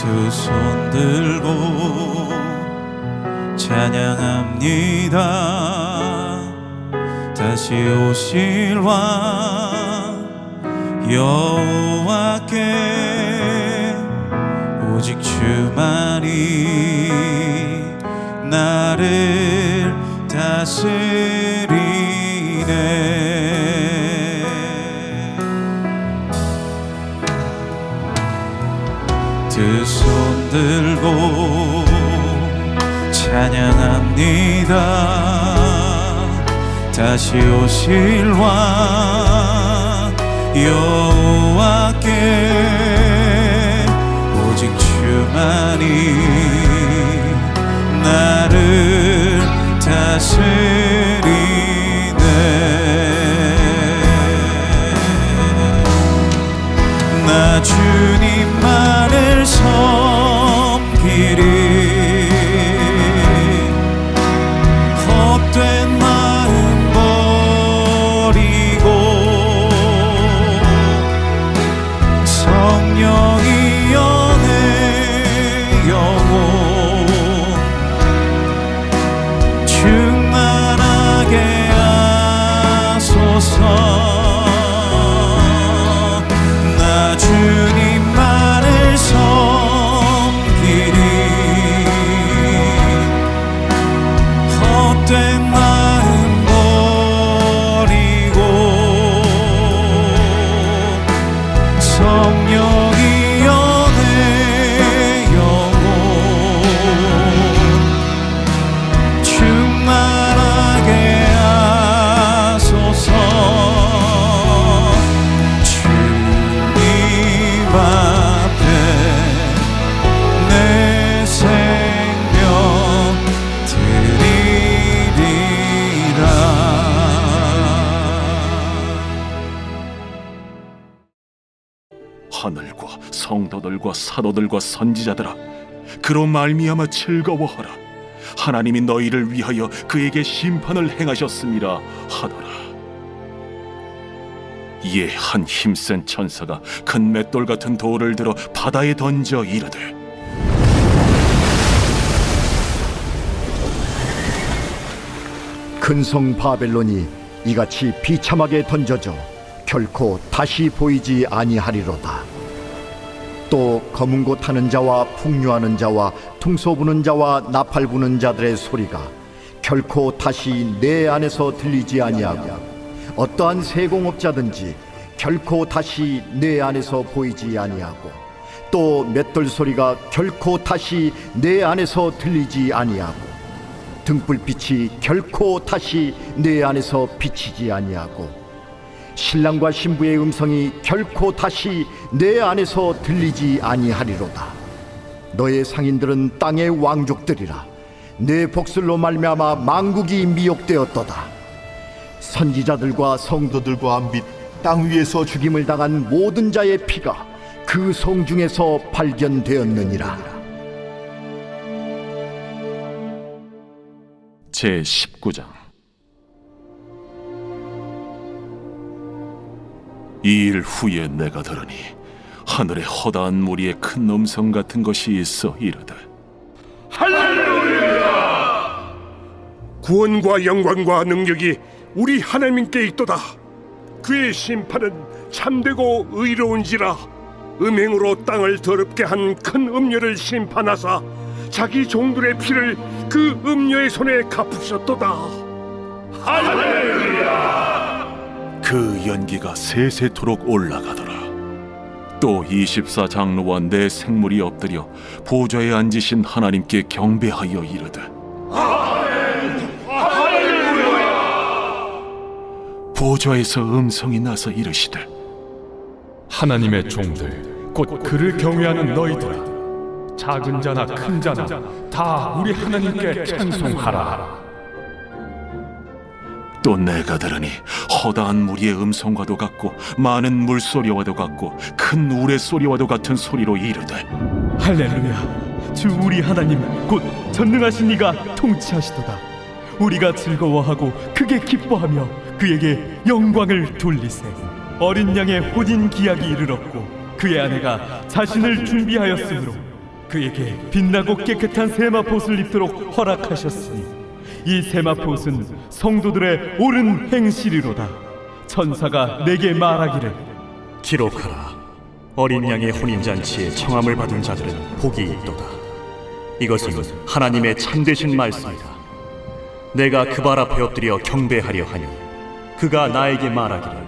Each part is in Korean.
두 손 들고 찬양합니다. 다시 오실 왕 여호와께 오직 주만이 나를 다스리네. 두 손 들고 찬양합니다. 다시 오실 왕 여호와께 오직 주만이 나를 다스리네. 나 주님만을 섬기리. 헛된 마음 버리고 성령이여 내 영혼 충만하게 하소서. 나 주님만을 섬기리. 헛된 마음 버리고 성령이여 내 영혼 충만하게 하소서. 주님 앞에 내 생명 드리리라. 하늘과 성도들과 사도들과 선지자들아, 그로 말미암아 즐거워하라. 하나님이 너희를 위하여 그에게 심판을 행하셨음이라 하더라. 이에 한 힘센 천사가 큰 맷돌 같은 돌을 들어 바다에 던져 이르되, 큰 성 바벨론이 이같이 비참하게 던져져 결코 다시 보이지 아니하리로다. 또 검은 고 타는 자와 풍류하는 자와 퉁소 부는 자와 나팔 부는 자들의 소리가 결코 다시 내 안에서 들리지 아니하고 어떠한 세공업자든지 결코 다시 내 안에서 보이지 아니하고 또 맷돌 소리가 결코 다시 내 안에서 들리지 아니하고 등불빛이 결코 다시 내 안에서 비치지 아니하고 신랑과 신부의 음성이 결코 다시 내 안에서 들리지 아니하리로다. 너의 상인들은 땅의 왕족들이라. 내 복술로 말미암아 만국이 미혹되었도다. 선지자들과 성도들과 및 땅 위에서 죽임을 당한 모든 자의 피가 그 성 중에서 발견되었느니라. 제19장. 이 일 후에 내가 들으니 하늘에 허다한 무리의 큰 음성 같은 것이 있어 이르되, 할렐루야! 구원과 영광과 능력이 우리 하나님께 있도다. 그의 심판은 참되고 의로운지라. 음행으로 땅을 더럽게 한 큰 음녀를 심판하사 자기 종들의 피를 그 음녀의 손에 갚으셨도다. 할렐루야! 그 연기가 세세토록 올라가더라. 또 24장로와 네 생물이 엎드려 보좌에 앉으신 하나님께 경배하여 이르되, 보좌에서 음성이 나서 이르시되, 하나님의 종들 곧 그를 경외하는 너희들아, 작은 자나 큰 자나 다 우리 하나님께 찬송하라. 또 내가 들으니 허다한 무리의 음성과도 같고 많은 물소리와도 같고 큰 우레소리와도 같은 소리로 이르되, 할렐루야! 주 우리 하나님 곧 전능하신 이가 통치하시도다. 우리가 즐거워하고 크게 기뻐하며 그에게 영광을 돌리세. 어린 양의 혼인 기약이 이르렀고 그의 아내가 자신을 준비하였으므로 그에게 빛나고 깨끗한 세마포옷을 입도록 허락하셨으니 이 세마포옷은 성도들의 옳은 행실이로다. 천사가 내게 말하기를 기록하라. 어린 양의 혼인잔치에 청함을 받은 자들은 복이 있도다. 이것은 하나님의 참되신 말씀이다. 내가 그 발 앞에 엎드려 경배하려 하니 그가 나에게 말하기를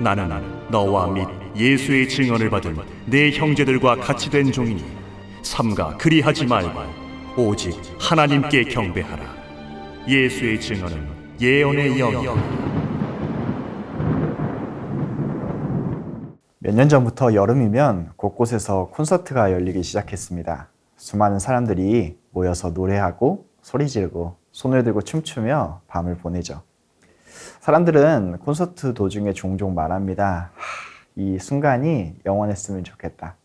나는 너와 및 예수의 증언을 받은 내 형제들과 같이 된 종이니 삼가 그리하지 말고 오직 하나님께 경배하라. 예수의 증언은 예언의 영이다. 몇 년 전부터 여름이면 곳곳에서 콘서트가 열리기 시작했습니다. 수많은 사람들이 모여서 노래하고 소리 지르고 손을 들고 춤추며 밤을 보내죠. 사람들은 콘서트 도중에 종종 말합니다. 이 순간이 영원했으면 좋겠다.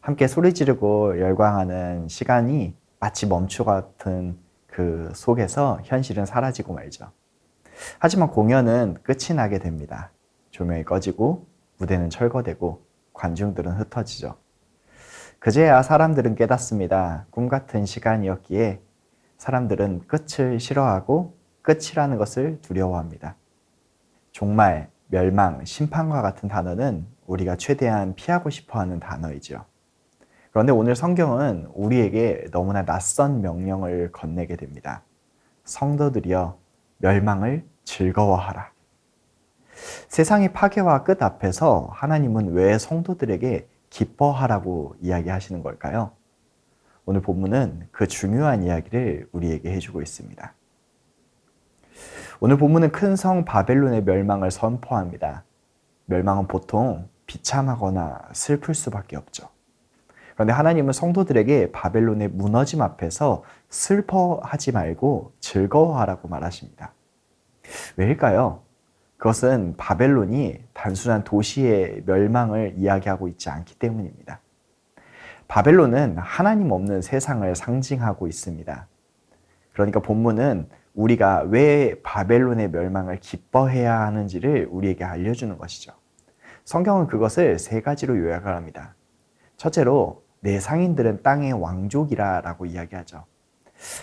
함께 소리 지르고 열광하는 시간이 마치 멈추 같은 그 속에서 현실은 사라지고 말죠. 하지만 공연은 끝이 나게 됩니다. 조명이 꺼지고 무대는 철거되고 관중들은 흩어지죠. 그제야 사람들은 깨닫습니다. 꿈 같은 시간이었기에 사람들은 끝을 싫어하고 끝이라는 것을 두려워합니다. 종말, 멸망, 심판과 같은 단어는 우리가 최대한 피하고 싶어하는 단어이죠. 그런데 오늘 성경은 우리에게 너무나 낯선 명령을 건네게 됩니다. 성도들이여 멸망을 즐거워하라. 세상의 파괴와 끝 앞에서 하나님은 왜 성도들에게 기뻐하라고 이야기하시는 걸까요? 오늘 본문은 그 중요한 이야기를 우리에게 해주고 있습니다. 오늘 본문은 큰 성 바벨론의 멸망을 선포합니다. 멸망은 보통 비참하거나 슬플 수밖에 없죠. 그런데 하나님은 성도들에게 바벨론의 무너짐 앞에서 슬퍼하지 말고 즐거워하라고 말하십니다. 왜일까요? 그것은 바벨론이 단순한 도시의 멸망을 이야기하고 있지 않기 때문입니다. 바벨론은 하나님 없는 세상을 상징하고 있습니다. 그러니까 본문은 우리가 왜 바벨론의 멸망을 기뻐해야 하는지를 우리에게 알려주는 것이죠. 성경은 그것을 세 가지로 요약을 합니다. 첫째로 내 상인들은 땅의 왕족이라 라고 이야기하죠.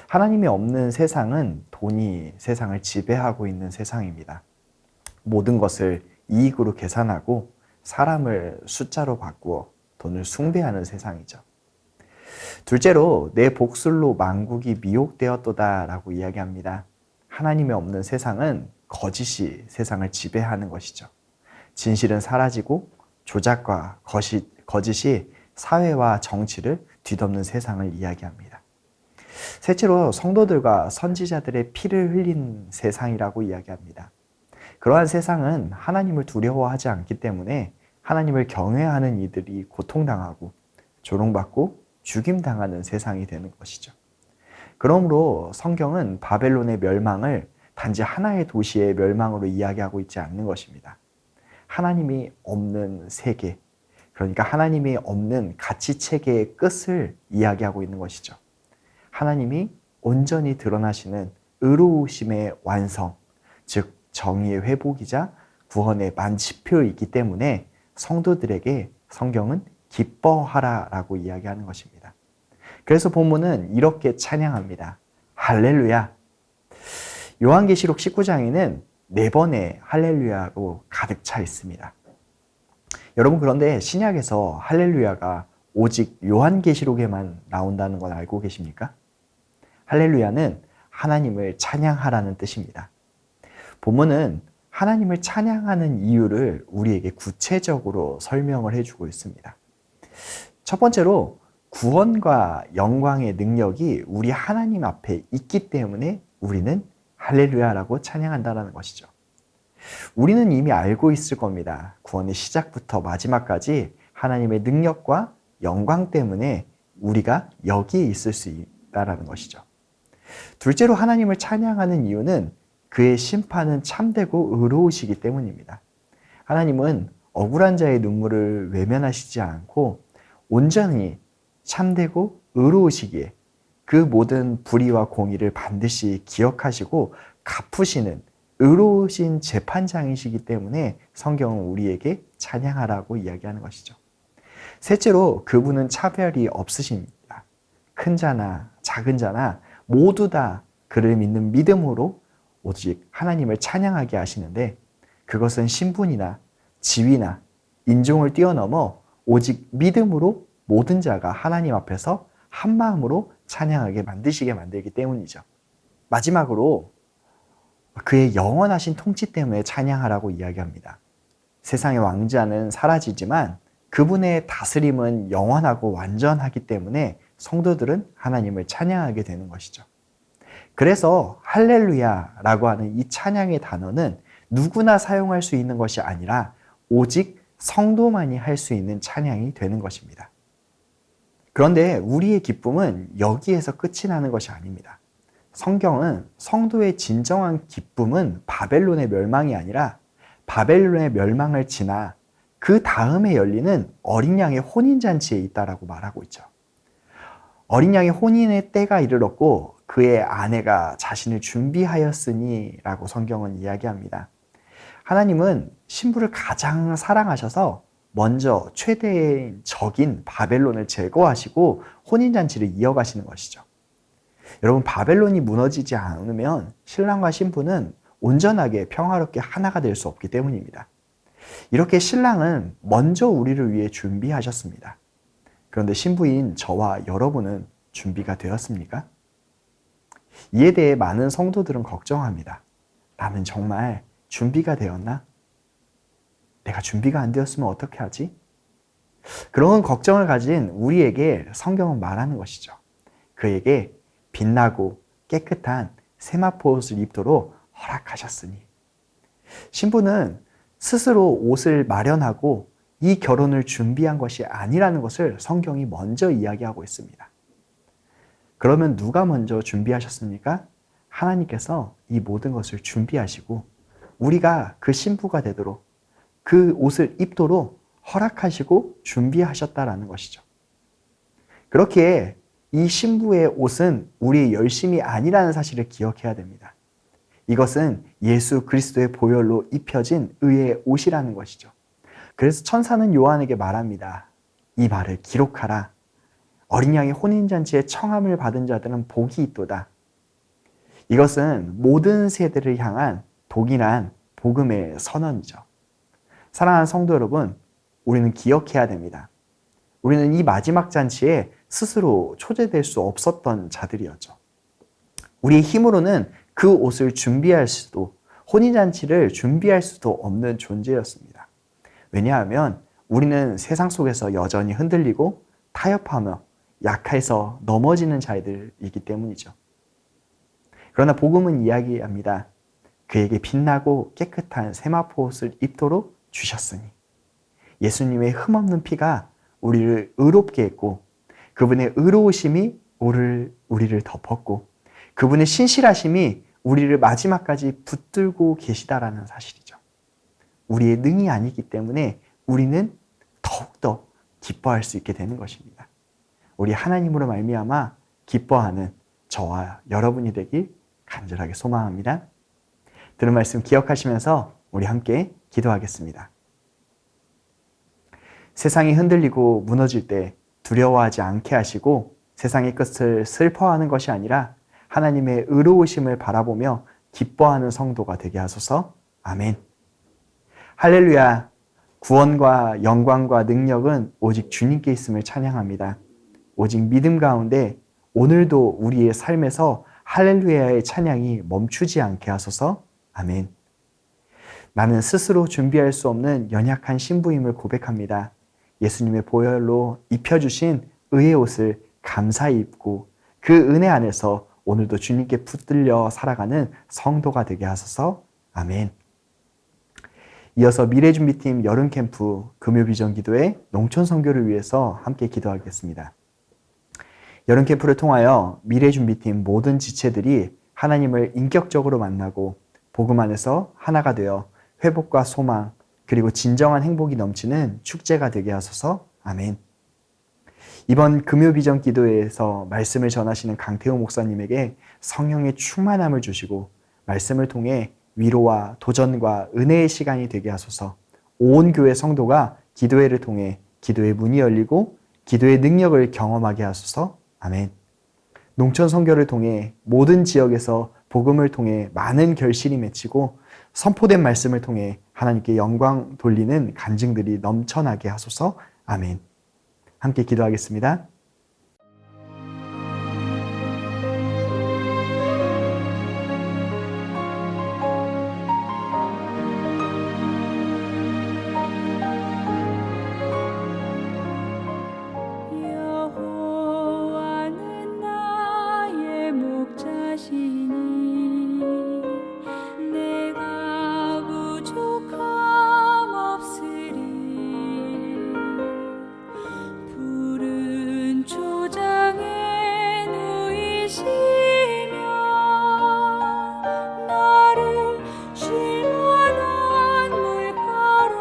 하나님이 없는 세상은 돈이 세상을 지배하고 있는 세상입니다. 모든 것을 이익으로 계산하고 사람을 숫자로 바꾸어 돈을 숭배하는 세상이죠. 둘째로 내 복술로 만국이 미혹되었도다 라고 이야기합니다. 하나님이 없는 세상은 거짓이 세상을 지배하는 것이죠. 진실은 사라지고 조작과 거짓이 사회와 정치를 뒤덮는 세상을 이야기합니다. 셋째로 성도들과 선지자들의 피를 흘린 세상이라고 이야기합니다. 그러한 세상은 하나님을 두려워하지 않기 때문에 하나님을 경외하는 이들이 고통당하고 조롱받고 죽임당하는 세상이 되는 것이죠. 그러므로 성경은 바벨론의 멸망을 단지 하나의 도시의 멸망으로 이야기하고 있지 않는 것입니다. 하나님이 없는 세계, 그러니까 하나님이 없는 가치체계의 끝을 이야기하고 있는 것이죠. 하나님이 온전히 드러나시는 의로우심의 완성, 즉 정의의 회복이자 구원의 만지표이기 때문에 성도들에게 성경은 기뻐하라라고 이야기하는 것입니다. 그래서 본문은 이렇게 찬양합니다. 할렐루야. 요한계시록 19장에는 4번의 할렐루야로 가득 차 있습니다. 여러분, 그런데 신약에서 할렐루야가 오직 요한계시록에만 나온다는 건 알고 계십니까? 할렐루야는 하나님을 찬양하라는 뜻입니다. 본문은 하나님을 찬양하는 이유를 우리에게 구체적으로 설명을 해주고 있습니다. 첫 번째로 구원과 영광의 능력이 우리 하나님 앞에 있기 때문에 우리는 할렐루야라고 찬양한다는 것이죠. 우리는 이미 알고 있을 겁니다. 구원의 시작부터 마지막까지 하나님의 능력과 영광 때문에 우리가 여기에 있을 수 있다는 것이죠. 둘째로 하나님을 찬양하는 이유는 그의 심판은 참되고 의로우시기 때문입니다. 하나님은 억울한 자의 눈물을 외면하시지 않고 온전히 참되고 의로우시기에 그 모든 불의와 공의를 반드시 기억하시고 갚으시는 의로우신 재판장이시기 때문에 성경은 우리에게 찬양하라고 이야기하는 것이죠. 셋째로 그분은 차별이 없으십니다. 큰 자나 작은 자나 모두 다 그를 믿는 믿음으로 오직 하나님을 찬양하게 하시는데, 그것은 신분이나 지위나 인종을 뛰어넘어 오직 믿음으로 모든 자가 하나님 앞에서 한 마음으로 찬양하게 만들기 때문이죠. 마지막으로 그의 영원하신 통치 때문에 찬양하라고 이야기합니다. 세상의 왕자는 사라지지만 그분의 다스림은 영원하고 완전하기 때문에 성도들은 하나님을 찬양하게 되는 것이죠. 그래서 할렐루야라고 하는 이 찬양의 단어는 누구나 사용할 수 있는 것이 아니라 오직 성도만이 할 수 있는 찬양이 되는 것입니다. 그런데 우리의 기쁨은 여기에서 끝이 나는 것이 아닙니다. 성경은 성도의 진정한 기쁨은 바벨론의 멸망이 아니라 바벨론의 멸망을 지나 그 다음에 열리는 어린 양의 혼인잔치에 있다라고 말하고 있죠. 어린 양의 혼인의 때가 이르렀고 그의 아내가 자신을 준비하였으니 라고 성경은 이야기합니다. 하나님은 신부를 가장 사랑하셔서 먼저 최대의 적인 바벨론을 제거하시고 혼인잔치를 이어가시는 것이죠. 여러분, 바벨론이 무너지지 않으면 신랑과 신부는 온전하게 평화롭게 하나가 될 수 없기 때문입니다. 이렇게 신랑은 먼저 우리를 위해 준비하셨습니다. 그런데 신부인 저와 여러분은 준비가 되었습니까? 이에 대해 많은 성도들은 걱정합니다. 나는 정말 준비가 되었나? 내가 준비가 안 되었으면 어떻게 하지? 그런 걱정을 가진 우리에게 성경은 말하는 것이죠. 그에게 빛나고 깨끗한 세마포 옷을 입도록 허락하셨으니. 신부는 스스로 옷을 마련하고 이 결혼을 준비한 것이 아니라는 것을 성경이 먼저 이야기하고 있습니다. 그러면 누가 먼저 준비하셨습니까? 하나님께서 이 모든 것을 준비하시고 우리가 그 신부가 되도록 그 옷을 입도록 허락하시고 준비하셨다라는 것이죠. 그렇기에 이 신부의 옷은 우리의 열심이 아니라는 사실을 기억해야 됩니다. 이것은 예수 그리스도의 보혈로 입혀진 의의 옷이라는 것이죠. 그래서 천사는 요한에게 말합니다. 이 말을 기록하라. 어린 양의 혼인잔치에 청함을 받은 자들은 복이 있도다. 이것은 모든 세대를 향한 동일한 복음의 선언이죠. 사랑하는 성도 여러분, 우리는 기억해야 됩니다. 우리는 이 마지막 잔치에 스스로 초대될 수 없었던 자들이었죠. 우리의 힘으로는 그 옷을 준비할 수도, 혼인잔치를 준비할 수도 없는 존재였습니다. 왜냐하면 우리는 세상 속에서 여전히 흔들리고 타협하며 약해서 넘어지는 자들이기 때문이죠. 그러나 복음은 이야기합니다. 그에게 빛나고 깨끗한 세마포 옷을 입도록 주셨으니. 예수님의 흠없는 피가 우리를 의롭게 했고 그분의 의로우심이 우리를 덮었고 그분의 신실하심이 우리를 마지막까지 붙들고 계시다라는 사실이죠. 우리의 능이 아니기 때문에 우리는 더욱더 기뻐할 수 있게 되는 것입니다. 우리 하나님으로 말미암아 기뻐하는 저와 여러분이 되길 간절하게 소망합니다. 들은 말씀 기억하시면서 우리 함께 기도하겠습니다. 세상이 흔들리고 무너질 때 두려워하지 않게 하시고 세상의 끝을 슬퍼하는 것이 아니라 하나님의 의로우심을 바라보며 기뻐하는 성도가 되게 하소서. 아멘. 할렐루야. 구원과 영광과 능력은 오직 주님께 있음을 찬양합니다. 오직 믿음 가운데 오늘도 우리의 삶에서 할렐루야의 찬양이 멈추지 않게 하소서. 아멘. 나는 스스로 준비할 수 없는 연약한 신부임을 고백합니다. 예수님의 보혈로 입혀주신 의의 옷을 감사히 입고 그 은혜 안에서 오늘도 주님께 붙들려 살아가는 성도가 되게 하소서. 아멘. 이어서 미래준비팀 여름캠프 금요비전기도회 농촌선교를 위해서 함께 기도하겠습니다. 여름캠프를 통하여 미래준비팀 모든 지체들이 하나님을 인격적으로 만나고 복음 안에서 하나가 되어 회복과 소망 그리고 진정한 행복이 넘치는 축제가 되게 하소서. 아멘. 이번 금요비전 기도회에서 말씀을 전하시는 강태호 목사님에게 성령의 충만함을 주시고 말씀을 통해 위로와 도전과 은혜의 시간이 되게 하소서. 온 교회 성도가 기도회를 통해 기도의 문이 열리고 기도의 능력을 경험하게 하소서. 아멘. 농촌 선교를 통해 모든 지역에서 복음을 통해 많은 결실이 맺히고 선포된 말씀을 통해 하나님께 영광 돌리는 간증들이 넘쳐나게 하소서. 아멘. 함께 기도하겠습니다. 여호와는 나의 목자시니 내가 부족함 없으리. 푸른 초장에 누이시며 나를 쉴 만한 물가로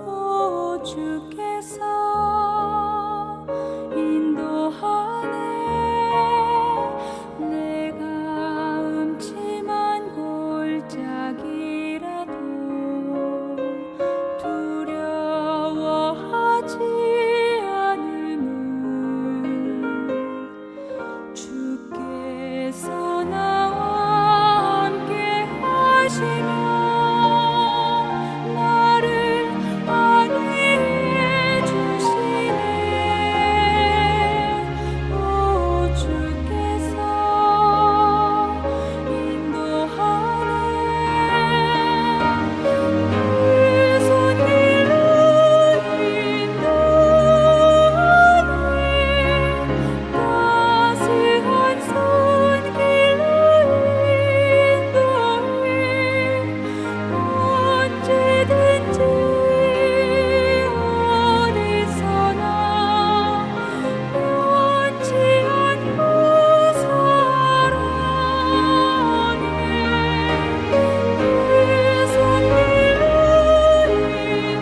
오 주께서 인도하네. 내가 음침한 골짜기라도 두려워하지 않음은 주께서 나와 함께 하시며 나를 안위해 주시네. 오 주께서 인도하네. 그 손길로 인도하네. 따스한 손길로 인도해. 언제든지 어디서나 변치 않고 사랑해. 그 손길로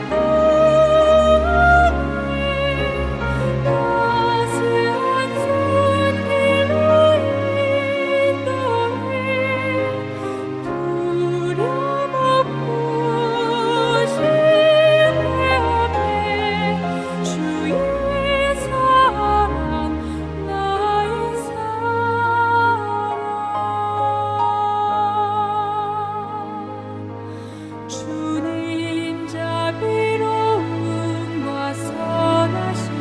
인도하네. 따스한 손길로 인도해. 두려움 없고 실패함에 주의 사랑 나의 사랑. 주님 자비로움과 선하심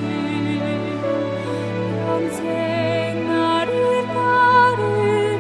평생 나를 따르리니